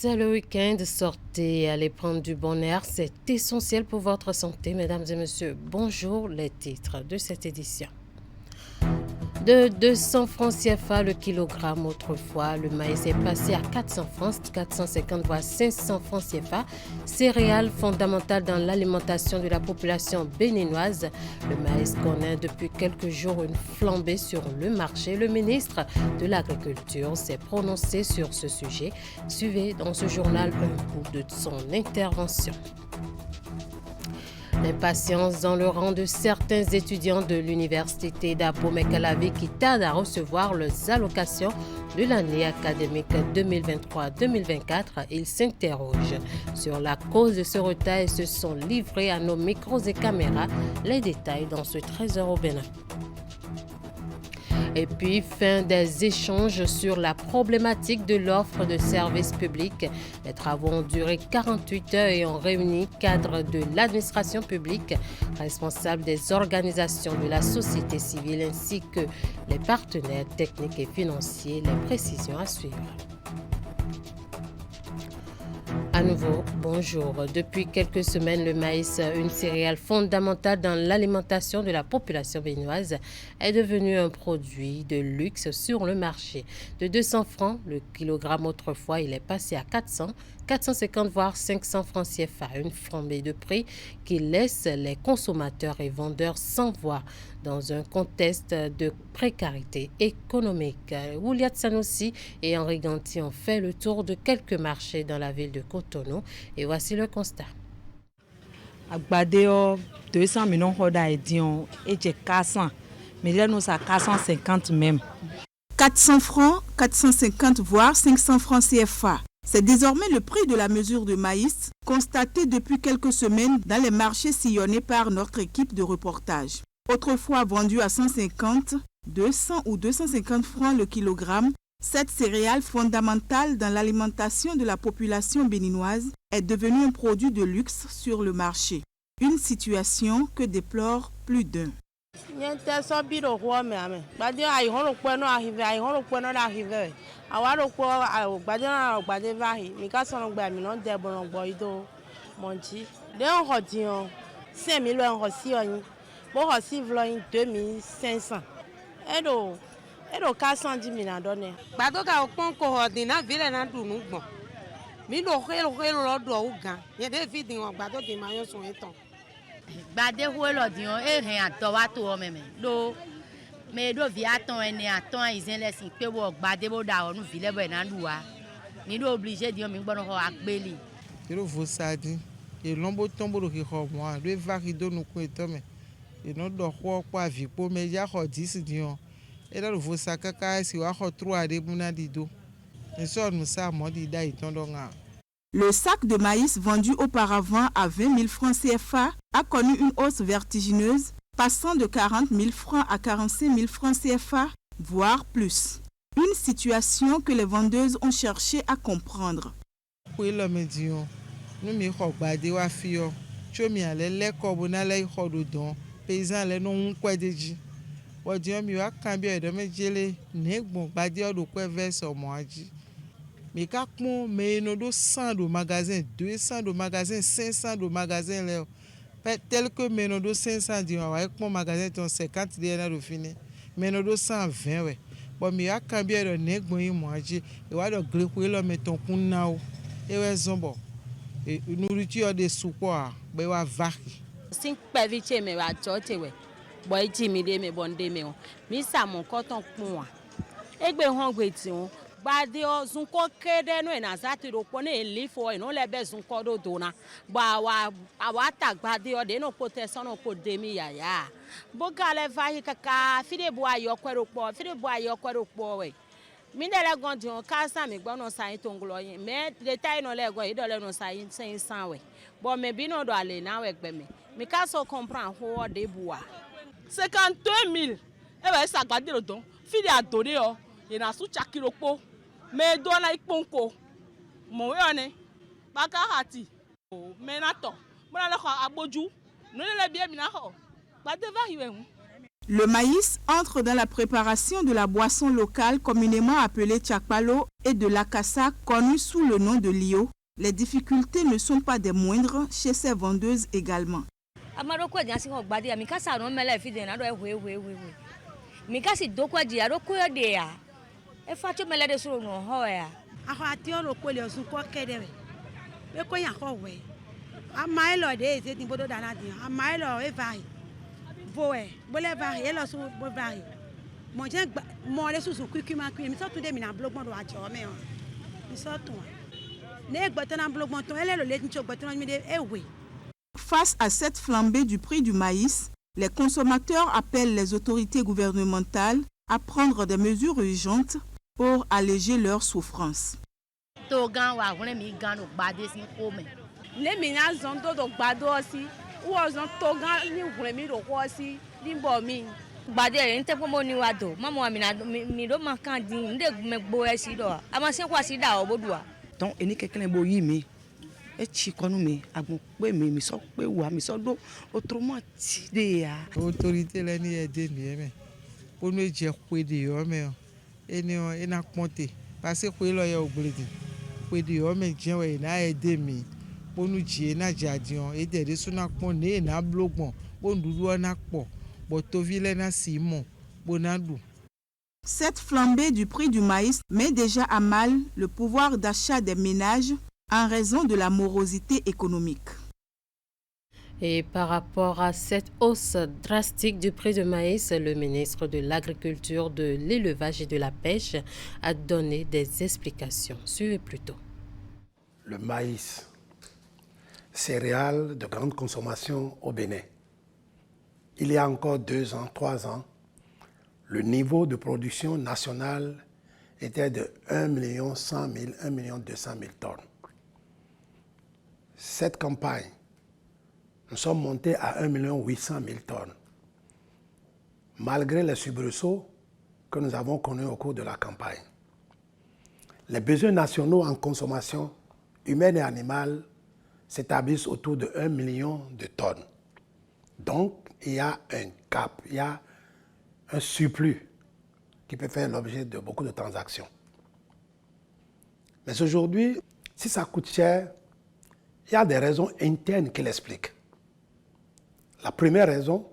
C'est le week-end, sortez, allez prendre du bon air, c'est essentiel pour votre santé, mesdames et messieurs. Bonjour, les titres de cette édition. De 200 francs CFA le kilogramme autrefois, le maïs est passé à 400 francs, 450 voire 500 francs CFA. Céréales fondamentales dans l'alimentation de la population béninoise. Le maïs connaît depuis quelques jours une flambée sur le marché. Le ministre de l'Agriculture s'est prononcé sur ce sujet. Suivez dans ce journal un bout de son intervention. L'impatience dans le rang de certains étudiants de l'université d'Abomey-Calavi qui tardent à recevoir leurs allocations de l'année académique 2023-2024. Ils s'interrogent sur la cause de ce retard et se sont livrés à nos micros et caméras. Les détails dans ce 13h au Bénin. Et puis, fin des échanges sur la problématique de l'offre de services publics. Les travaux ont duré 48 heures et ont réuni cadres de l'administration publique, responsables des organisations de la société civile ainsi que les partenaires techniques et financiers. Les précisions à suivre. À nouveau, bonjour. Depuis quelques semaines, le maïs, une céréale fondamentale dans l'alimentation de la population béninoise, est devenu un produit de luxe sur le marché. De 200 francs le kilogramme autrefois, il est passé à 400, 450 voire 500 francs CFA. Une flambée de prix qui laisse les consommateurs et vendeurs sans voix dans un contexte de précarité économique. Ouliat Sanoussi et Henri Ganti ont fait le tour de quelques marchés dans la ville de Cotonou et voici le constat. Agbadeo 200 millions d'Aïdion et 400, mais là nous à 450 même. 400 francs, 450 voire 500 francs CFA. C'est désormais le prix de la mesure de maïs constaté depuis quelques semaines dans les marchés sillonnés par notre équipe de reportage. Autrefois vendu à 150, 200 ou 250 francs le kilogramme, cette céréale fondamentale dans l'alimentation de la population béninoise est devenue un produit de luxe sur le marché. Une situation que déplore plus d'un. Bon, si vous avez 2500. Et donc, 410 000 à donner. Bado ka okpon ko hodina vile na dunu gbon. Mi do khelo lo do ugan. Ye de vidi won gbado de mayon so eton. Gbade khelo di on e ren ato wa to o meme. Do me do vi aton ene aton izen lesin pe wo gbade bo da onu vile bo na luwa. Mi do obligé di on mi gbon ho akbeli. Kilo vo sadi. E lombo tombo do ki ho mo a. Do va ki do nu ko eton me. E no do ho kwa vi po me ya ho 10 di on. Et là, vous savez que le sac de maïs vendu auparavant à 20 000 francs CFA a connu une hausse vertigineuse, passant de 40 000 francs à 45 000 francs CFA, voire plus. Une situation que les vendeuses ont cherché à comprendre. Odion mi wa cambio de me jele negbon gbadio do ko verse omo aji mi ka pon me no do 100 do magasin 200 do magasin 500 do magasin le tel que me no do 500 di wa pon magasin ton 50 de na do fini me no do 120 we bon mi wa cambio de negbon yi mo aji e wa do gre ko lo me ton kun na o e we zombo e nourriture de support be wa vaki Sin peviche me wa jote we. Boy Jimmy de me bonde me o mi sa mon koton pon wa egbe hon gbe ti won gbade o zun ko kede no na zati ro po ne lifo e no le be zun ko do dona ba wa ta gbade o de no protection no ko de mi yaya bo gale va hi kaka fide bo ayo kwero po we mi de le gon di on ka sa mi gbon no sa yin to nglo yin me detail no le gon i do le no sa yin 500 we bo me bi no do ale na we gbe mi ka so comprend ho de boa 52 000. Eh ben, ça va dire le don. Fille a donné, il a sous chakiropo. Mais donne à Iponko. Mon yone. Bakahati. Menato. Mon a l'air à Boju. Nous l'avons bien mis à haut. Pas de va y Le maïs entre dans la préparation de la boisson locale communément appelée tchakpalo et de l'akassa connue sous le nom de lio. Les difficultés ne sont pas des moindres chez ces vendeuses également. Face à cette flambée du prix du maïs, les consommateurs appellent les autorités gouvernementales à prendre des mesures urgentes pour alléger leurs souffrances. Donc, il y a quelqu'un qui me autorité là ni aider mais pour nous dire quoi de mais et n'a compté parce que quoi là ya oblidi quoi de mais bien ouais na aider mais pour nous dire na jadion et de so na pon ne na blogbon pour nous na po boto ville na simon bonadou. Cette flambée du prix du maïs met déjà à mal le pouvoir d'achat des ménages en raison de la morosité économique. Et par rapport à cette hausse drastique du prix du maïs, le ministre de l'Agriculture, de l'Élevage et de la Pêche a donné des explications. Suivez plutôt. Le maïs, céréale de grande consommation au Bénin. Il y a encore 2 ans, 3 ans, le niveau de production nationale était de 1 100 000, 1 200 000 tonnes. Cette campagne, nous sommes montés à 1 800 000 tonnes, malgré les soubresauts que nous avons connus au cours de la campagne. Les besoins nationaux en consommation humaine et animale s'établissent autour de 1 million de tonnes. Donc, il y a un cap, il y a un surplus qui peut faire l'objet de beaucoup de transactions. Mais aujourd'hui, si ça coûte cher, il y a des raisons internes qui l'expliquent. La première raison,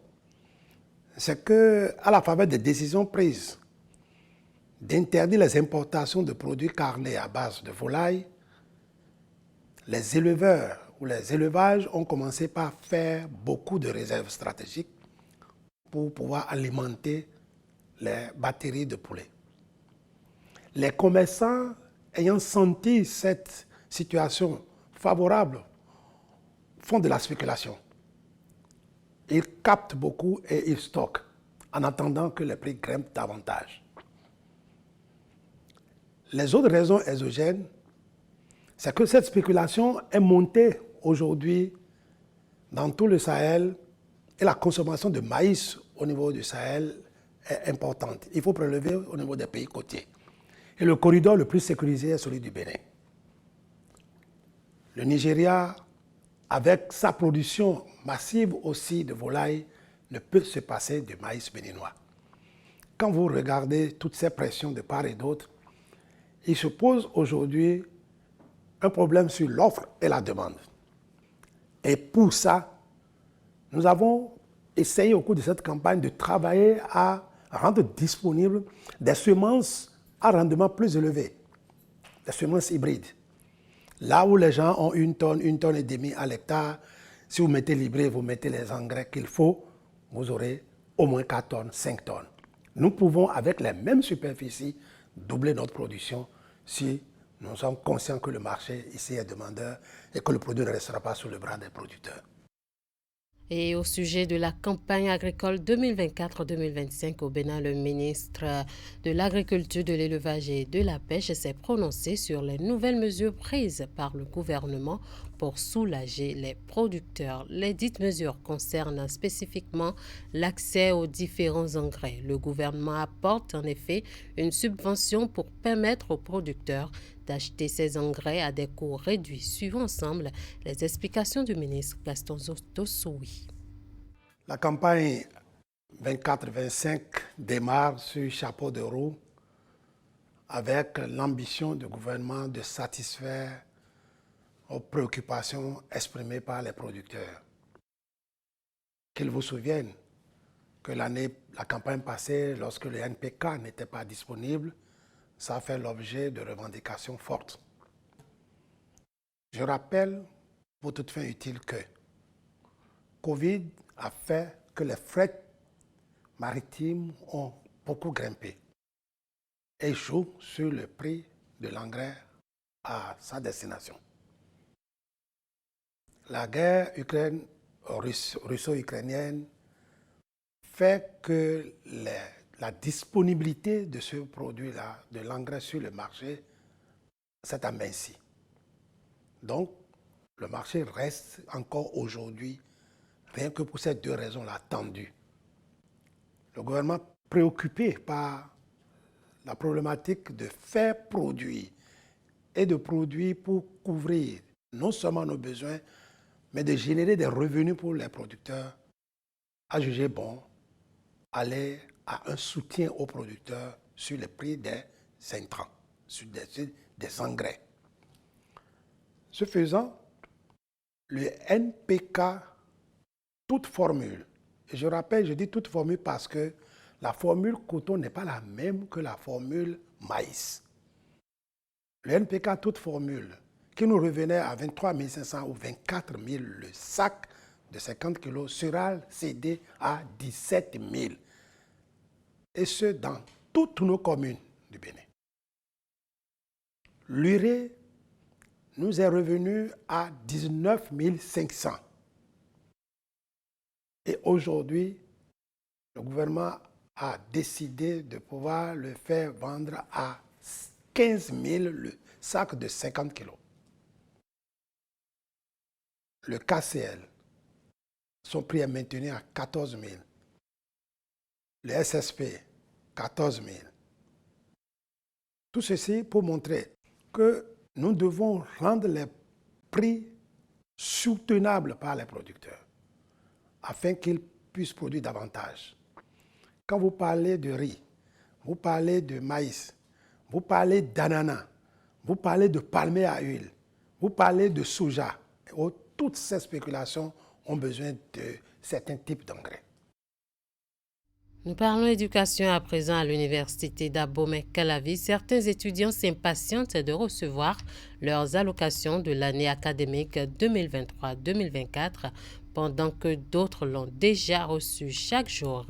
c'est qu'à la faveur des décisions prises d'interdire les importations de produits carnés à base de volaille, les éleveurs ou les élevages ont commencé par faire beaucoup de réserves stratégiques pour pouvoir alimenter les batteries de poulets. Les commerçants ayant senti cette situation favorable font de la spéculation. Ils captent beaucoup et ils stockent en attendant que les prix grimpent davantage. Les autres raisons exogènes, c'est que cette spéculation est montée aujourd'hui dans tout le Sahel et la consommation de maïs au niveau du Sahel est importante. Il faut prélever au niveau des pays côtiers. Et le corridor le plus sécurisé est celui du Bénin. Le Nigeria, avec sa production massive aussi de volailles, ne peut se passer du maïs béninois. Quand vous regardez toutes ces pressions de part et d'autre, il se pose aujourd'hui un problème sur l'offre et la demande. Et pour ça, nous avons essayé au cours de cette campagne de travailler à rendre disponibles des semences à rendement plus élevé, des semences hybrides. Là où les gens ont 1 tonne et demie à l'hectare, si vous mettez l'hybride, vous mettez les engrais qu'il faut, vous aurez au moins 4 tonnes, 5 tonnes. Nous pouvons, avec les mêmes superficies, doubler notre production si nous sommes conscients que le marché ici est demandeur et que le produit ne restera pas sous le bras des producteurs. Et au sujet de la campagne agricole 2024-2025 au Bénin, le ministre de l'Agriculture, de l'Élevage et de la Pêche s'est prononcé sur les nouvelles mesures prises par le gouvernement pour soulager les producteurs. Les dites mesures concernent spécifiquement l'accès aux différents engrais. Le gouvernement apporte en effet une subvention pour permettre aux producteurs d'acheter ces engrais à des coûts réduits. Suivons ensemble les explications du ministre Gaston Dossoui. La campagne 24-25 démarre sur chapeau de roue avec l'ambition du gouvernement de satisfaire aux préoccupations exprimées par les producteurs. Qu'ils vous souviennent que la campagne passée, lorsque le NPK n'était pas disponible, ça a fait l'objet de revendications fortes. Je rappelle, pour toute fin utile, que Covid a fait que les frais maritimes ont beaucoup grimpé et jouent sur le prix de l'engrais à sa destination. La guerre russo-ukrainienne fait que la disponibilité de ce produit-là, de l'engrais sur le marché, s'est amincie. Donc, le marché reste encore aujourd'hui, rien que pour ces deux raisons-là, tendu. Le gouvernement préoccupé par la problématique de faire produire et de produire pour couvrir non seulement nos besoins, mais de générer des revenus pour les producteurs, a jugé bon aller à un soutien aux producteurs sur le prix des intrants, sur des engrais. Ce faisant, le NPK, toute formule, et je rappelle, je dis toute formule parce que la formule coton n'est pas la même que la formule maïs. Le NPK, toute formule, qui nous revenait à 23 500 ou 24 000 le sac de 50 kg, sera cédé à 17 000. Et ce, dans toutes nos communes du Bénin. L'urée nous est revenu à 19 500. Et aujourd'hui, le gouvernement a décidé de pouvoir le faire vendre à 15 000 le sac de 50 kg. Le KCL, son prix est maintenu à 14 000. Le SSP, 14 000. Tout ceci pour montrer que nous devons rendre les prix soutenables par les producteurs afin qu'ils puissent produire davantage. Quand vous parlez de riz, vous parlez de maïs, vous parlez d'ananas, vous parlez de palmier à huile, vous parlez de soja. Toutes ces spéculations ont besoin de certains types d'engrais. Nous parlons éducation à présent à l'université d'Abomey-Calavi. Certains étudiants s'impatientent de recevoir leurs allocations de l'année académique 2023-2024 pendant que d'autres l'ont déjà reçu chaque jour.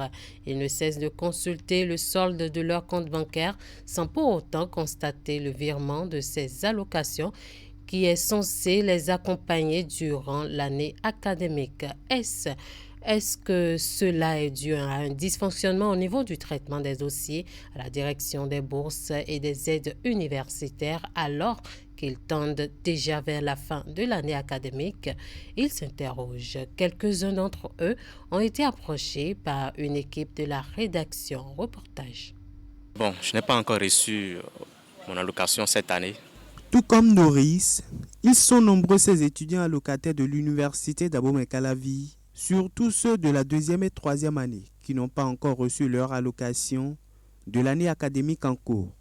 Ils ne cessent de consulter le solde de leur compte bancaire sans pour autant constater le virement de ces allocations qui est censé les accompagner durant l'année académique. Est-ce que cela est dû à un dysfonctionnement au niveau du traitement des dossiers à la direction des bourses et des aides universitaires alors qu'ils tendent déjà vers la fin de l'année académique? Ils s'interrogent. Quelques-uns d'entre eux ont été approchés par une équipe de la rédaction. Reportage. Bon, je n'ai pas encore reçu mon allocation cette année. Tout comme Norris, ils sont nombreux ces étudiants allocataires de l'université d'Abomey-Calavi, surtout ceux de la deuxième et troisième année qui n'ont pas encore reçu leur allocation de l'année académique en cours,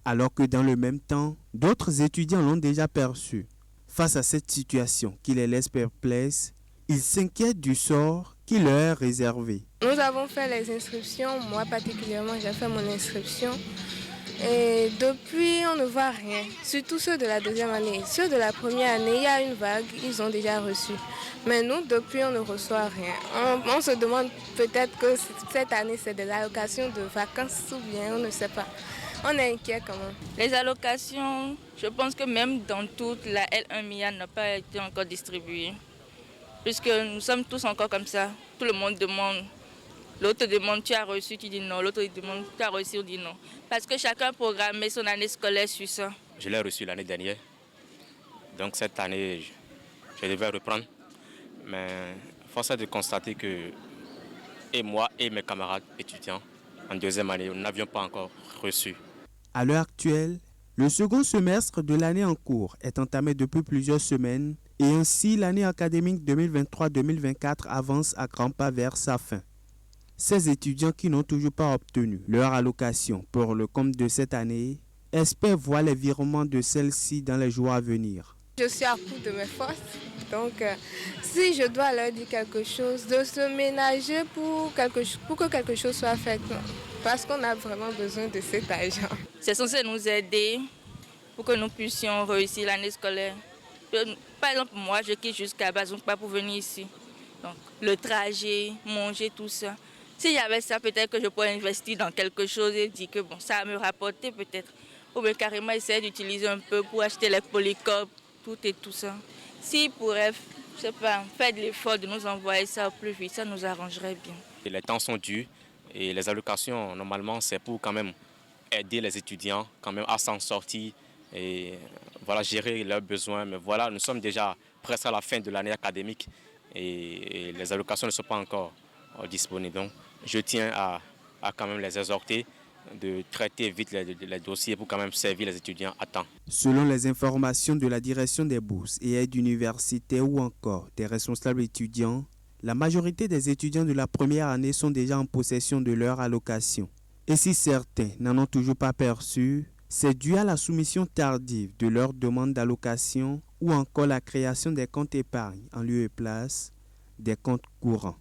alors que dans le même temps, d'autres étudiants l'ont déjà perçu. Face à cette situation qui les laisse perplexes, ils s'inquiètent du sort qui leur est réservé. Nous avons fait les inscriptions, moi particulièrement j'ai fait mon inscription. Et depuis, on ne voit rien, surtout ceux de la deuxième année. Ceux de la première année, il y a une vague, ils ont déjà reçu. Mais nous, depuis, on ne reçoit rien. On se demande peut-être que cette année, c'est des allocations de vacances ou bien, on ne sait pas. On est inquiet quand même. Les allocations, je pense que même dans toute la L1 MIA n'a pas été encore distribuée. Puisque nous sommes tous encore comme ça. Tout le monde demande. L'autre demande, tu as reçu, tu dis non. L'autre demande, tu as reçu, on dit non. Parce que chacun programme son année scolaire sur ça. Je l'ai reçu l'année dernière. Donc cette année, je devais reprendre. Mais force est de constater que et moi et mes camarades étudiants en deuxième année, nous n'avions pas encore reçu. À l'heure actuelle, le second semestre de l'année en cours est entamé depuis plusieurs semaines et ainsi l'année académique 2023-2024 avance à grands pas vers sa fin. Ces étudiants qui n'ont toujours pas obtenu leur allocation pour le compte de cette année espèrent voir les virements de celle-ci dans les jours à venir. Je suis à bout de mes forces, donc si je dois leur dire quelque chose, de se ménager pour que quelque chose soit fait, parce qu'on a vraiment besoin de cet argent. C'est censé nous aider pour que nous puissions réussir l'année scolaire. Par exemple, moi, je quitte jusqu'à Bazouka pas pour venir ici. Donc, le trajet, manger, tout ça. S'il y avait ça, peut-être que je pourrais investir dans quelque chose et dire que bon, ça va me rapporter peut-être. Ou bien carrément essayer d'utiliser un peu pour acheter les polycopes, tout et tout ça. S'ils pourraient, je sais pas, faire de l'effort de nous envoyer ça au plus vite, ça nous arrangerait bien. Les temps sont durs et les allocations, normalement, c'est pour quand même aider les étudiants quand même à s'en sortir et voilà, gérer leurs besoins. Mais voilà, nous sommes déjà presque à la fin de l'année académique et les allocations ne sont pas encore disponibles. Donc, je tiens à quand même les exhorter de traiter vite les dossiers pour quand même servir les étudiants à temps. Selon les informations de la direction des bourses et aides universitaires ou encore des responsables étudiants, la majorité des étudiants de la première année sont déjà en possession de leur allocation. Et si certains n'en ont toujours pas perçu, c'est dû à la soumission tardive de leur demande d'allocation ou encore la création des comptes épargne en lieu et place des comptes courants.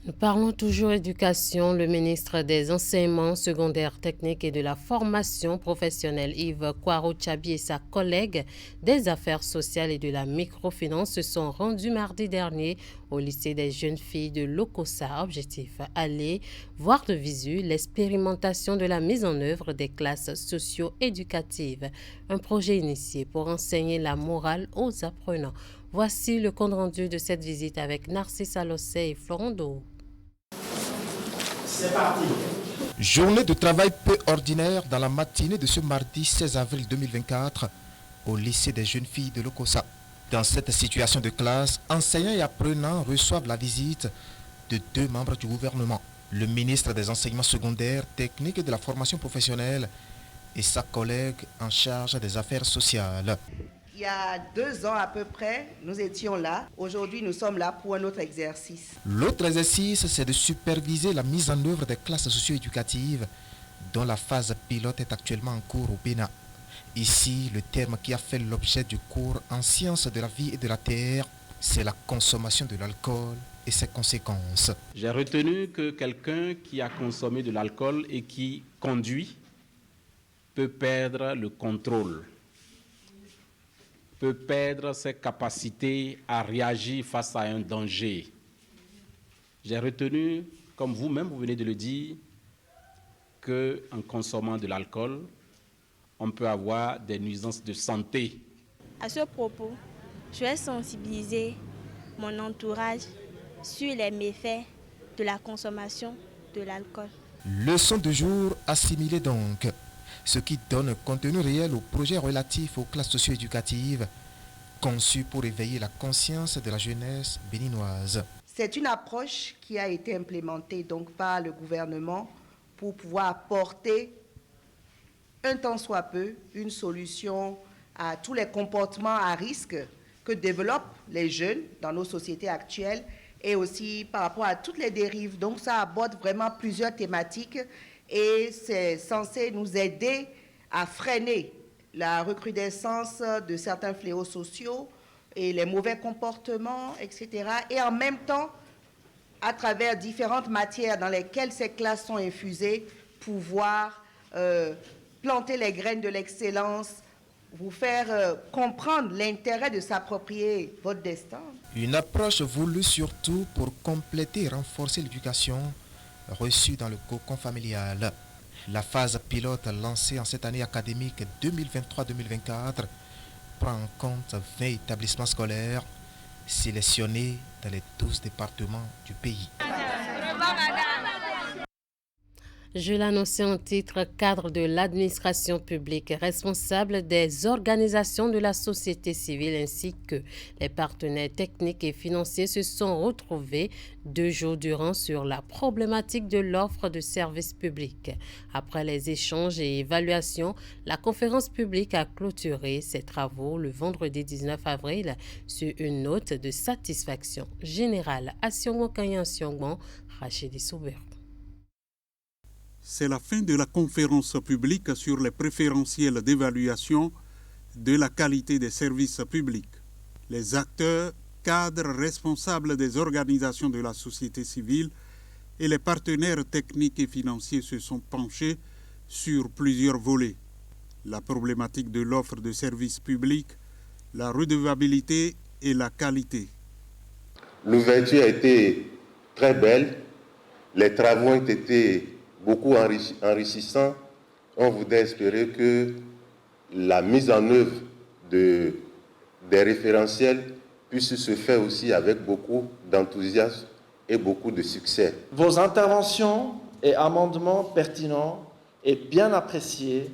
Nous parlons toujours éducation. Le ministre des Enseignements secondaires techniques et de la formation professionnelle, Yves Kwaro-Tchabi, et sa collègue des affaires sociales et de la microfinance se sont rendus mardi dernier au lycée des jeunes filles de l'Okosa. Objectif, aller voir de visu l'expérimentation de la mise en œuvre des classes socio-éducatives. Un projet initié pour enseigner la morale aux apprenants. Voici le compte rendu de cette visite avec Narcisse Alossé et Florent Do. C'est parti. Journée de travail peu ordinaire dans la matinée de ce mardi 16 avril 2024 au lycée des jeunes filles de l'Okosa. Dans cette situation de classe, enseignants et apprenants reçoivent la visite de deux membres du gouvernement, le ministre des Enseignements secondaires, techniques et de la formation professionnelle et sa collègue en charge des affaires sociales. Il y a 2 ans à peu près, nous étions là. Aujourd'hui, nous sommes là pour un autre exercice. L'autre exercice, c'est de superviser la mise en œuvre des classes socio-éducatives dont la phase pilote est actuellement en cours au Bénin. Ici, le terme qui a fait l'objet du cours en sciences de la vie et de la terre, c'est la consommation de l'alcool et ses conséquences. J'ai retenu que quelqu'un qui a consommé de l'alcool et qui conduit peut perdre le contrôle, peut perdre ses capacités à réagir face à un danger. J'ai retenu, comme vous-même vous venez de le dire, qu'en consommant de l'alcool, on peut avoir des nuisances de santé. À ce propos, je vais sensibiliser mon entourage sur les méfaits de la consommation de l'alcool. Leçon de jour assimilée donc, ce qui donne un contenu réel au projet relatif aux classes socio-éducatives conçu pour éveiller la conscience de la jeunesse béninoise. C'est une approche qui a été implémentée donc par le gouvernement pour pouvoir apporter un tant soit peu une solution à tous les comportements à risque que développent les jeunes dans nos sociétés actuelles et aussi par rapport à toutes les dérives. Donc ça aborde vraiment plusieurs thématiques et c'est censé nous aider à freiner la recrudescence de certains fléaux sociaux et les mauvais comportements, etc. Et en même temps, à travers différentes matières dans lesquelles ces classes sont infusées, pouvoir planter les graines de l'excellence, vous faire comprendre l'intérêt de s'approprier votre destin. Une approche voulue surtout pour compléter et renforcer l'éducation reçue dans le cocon familial. La phase pilote lancée en cette année académique 2023-2024 prend en compte 20 établissements scolaires sélectionnés dans les 12 départements du pays. Je l'annonçais en titre, cadre de l'administration publique, responsable des organisations de la société civile ainsi que les partenaires techniques et financiers se sont retrouvés 2 jours durant sur la problématique de l'offre de services publics. Après les échanges et évaluations, la conférence publique a clôturé ses travaux le vendredi 19 avril sur une note de satisfaction générale. Rachidi Soubert. C'est la fin de la conférence publique sur les préférentiels d'évaluation de la qualité des services publics. Les acteurs, cadres, responsables des organisations de la société civile et les partenaires techniques et financiers se sont penchés sur plusieurs volets. La problématique de l'offre de services publics, la redevabilité et la qualité. L'ouverture a été très belle, les travaux ont été beaucoup enrichissants. On voudrait espérer que la mise en œuvre des référentiels puisse se faire aussi avec beaucoup d'enthousiasme et beaucoup de succès. Vos interventions et amendements pertinents et bien appréciés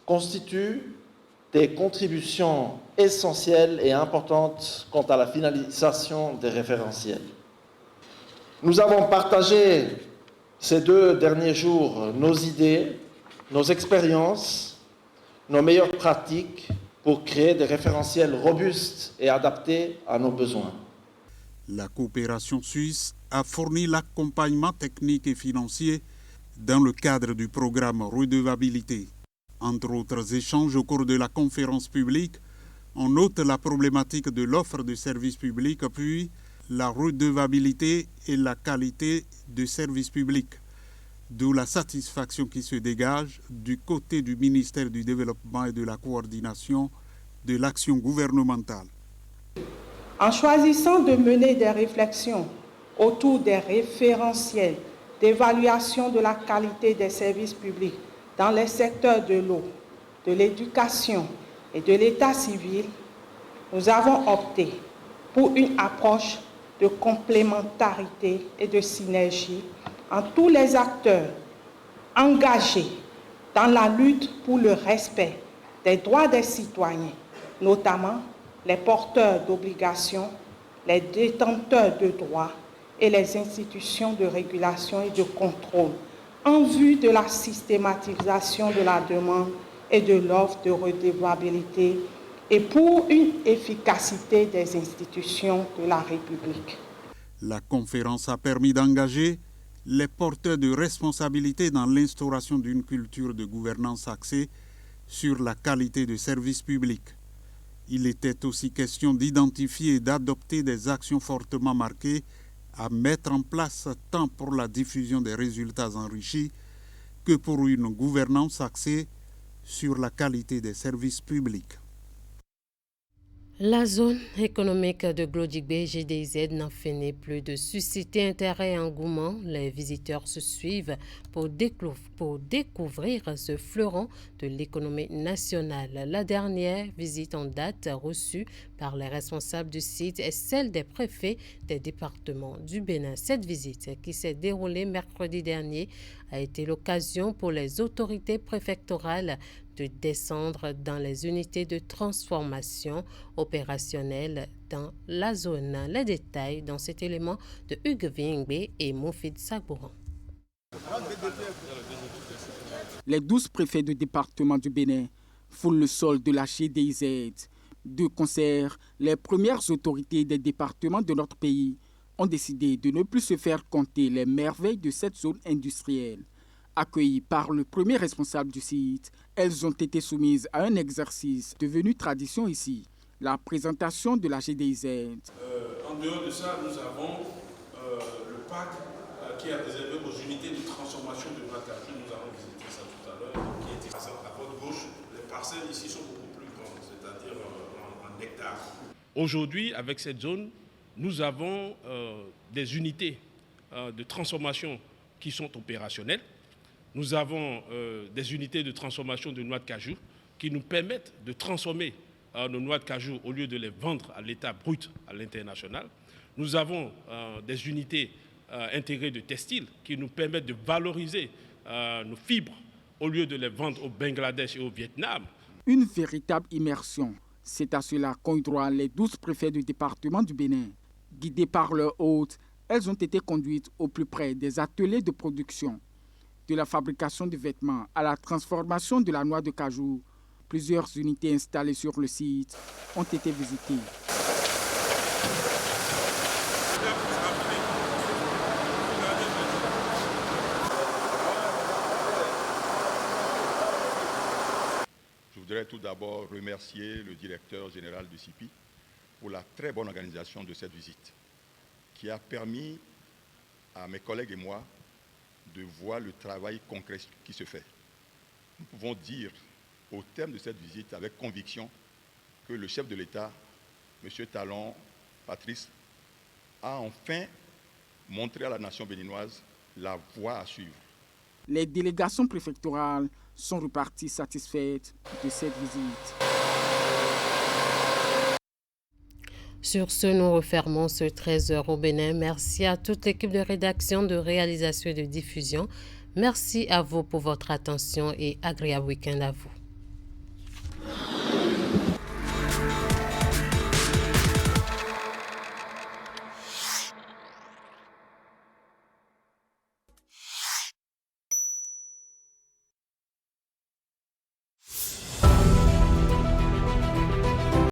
constituent des contributions essentielles et importantes quant à la finalisation des référentiels. Nous avons partagé ces 2 derniers jours nos idées, nos expériences, nos meilleures pratiques pour créer des référentiels robustes et adaptés à nos besoins. La coopération suisse a fourni l'accompagnement technique et financier dans le cadre du programme Redevabilité. Entre autres échanges au cours de la conférence publique, on note la problématique de l'offre de services publics, puis la redevabilité et la qualité de services publics, d'où la satisfaction qui se dégage du côté du ministère du Développement et de la Coordination de l'action gouvernementale. En choisissant de mener des réflexions autour des référentiels d'évaluation de la qualité des services publics dans les secteurs de l'eau, de l'éducation et de l'état civil, nous avons opté pour une approche de complémentarité et de synergie entre tous les acteurs engagés dans la lutte pour le respect des droits des citoyens, notamment les porteurs d'obligations, les détenteurs de droits et les institutions de régulation et de contrôle, en vue de la systématisation de la demande et de l'offre de redevabilité et pour une efficacité des institutions de la République. La conférence a permis d'engager les porteurs de responsabilité dans l'instauration d'une culture de gouvernance axée sur la qualité de services publics. Il était aussi question d'identifier et d'adopter des actions fortement marquées à mettre en place tant pour la diffusion des résultats enrichis que pour une gouvernance axée sur la qualité des services publics. La zone économique de Glodjigbe GDZ n'en finit plus de susciter intérêt et engouement. Les visiteurs se suivent pour découvrir ce fleuron de l'économie nationale. La dernière visite en date reçue par les responsables du site est celle des préfets des départements du Bénin. Cette visite, qui s'est déroulée mercredi dernier, a été l'occasion pour les autorités préfectorales de descendre dans les unités de transformation opérationnelles dans la zone. Les détails dans cet élément de Hugues Vingbe et Moufid Sagbouran. Les 12 préfets de département du Bénin foulent le sol de la GDZ. De concert, les premières autorités des départements de notre pays ont décidé de ne plus se faire compter les merveilles de cette zone industrielle. Accueillies par le premier responsable du site, elles ont été soumises à un exercice devenu tradition ici, la présentation de la GDZ. En dehors de ça, nous avons le parc qui est réservé aux unités de transformation de Noakajou. Nous avons visité ça tout à l'heure, qui était à votre gauche. Les parcelles ici sont beaucoup plus grandes, c'est-à-dire en hectares. Aujourd'hui, avec cette zone, nous avons des unités de transformation qui sont opérationnelles. Nous avons des unités de transformation de noix de cajou qui nous permettent de transformer nos noix de cajou au lieu de les vendre à l'état brut à l'international. Nous avons des unités intégrées de textiles qui nous permettent de valoriser nos fibres au lieu de les vendre au Bangladesh et au Vietnam. Une véritable immersion. C'est à cela qu'ont eu droit les 12 préfets du département du Bénin. Guidées par leur hôte, elles ont été conduites au plus près des ateliers de production. De la fabrication de vêtements à la transformation de la noix de cajou, plusieurs unités installées sur le site ont été visitées. Je voudrais tout d'abord remercier le directeur général du CIPI pour la très bonne organisation de cette visite, qui a permis à mes collègues et moi de voir le travail concret qui se fait. Nous pouvons dire au terme de cette visite avec conviction que le chef de l'État, M. Talon Patrice, a enfin montré à la nation béninoise la voie à suivre. Les délégations préfectorales sont reparties satisfaites de cette visite. Sur ce, nous refermons ce 13h au Bénin. Merci à toute l'équipe de rédaction, de réalisation et de diffusion. Merci à vous pour votre attention et agréable week-end à vous.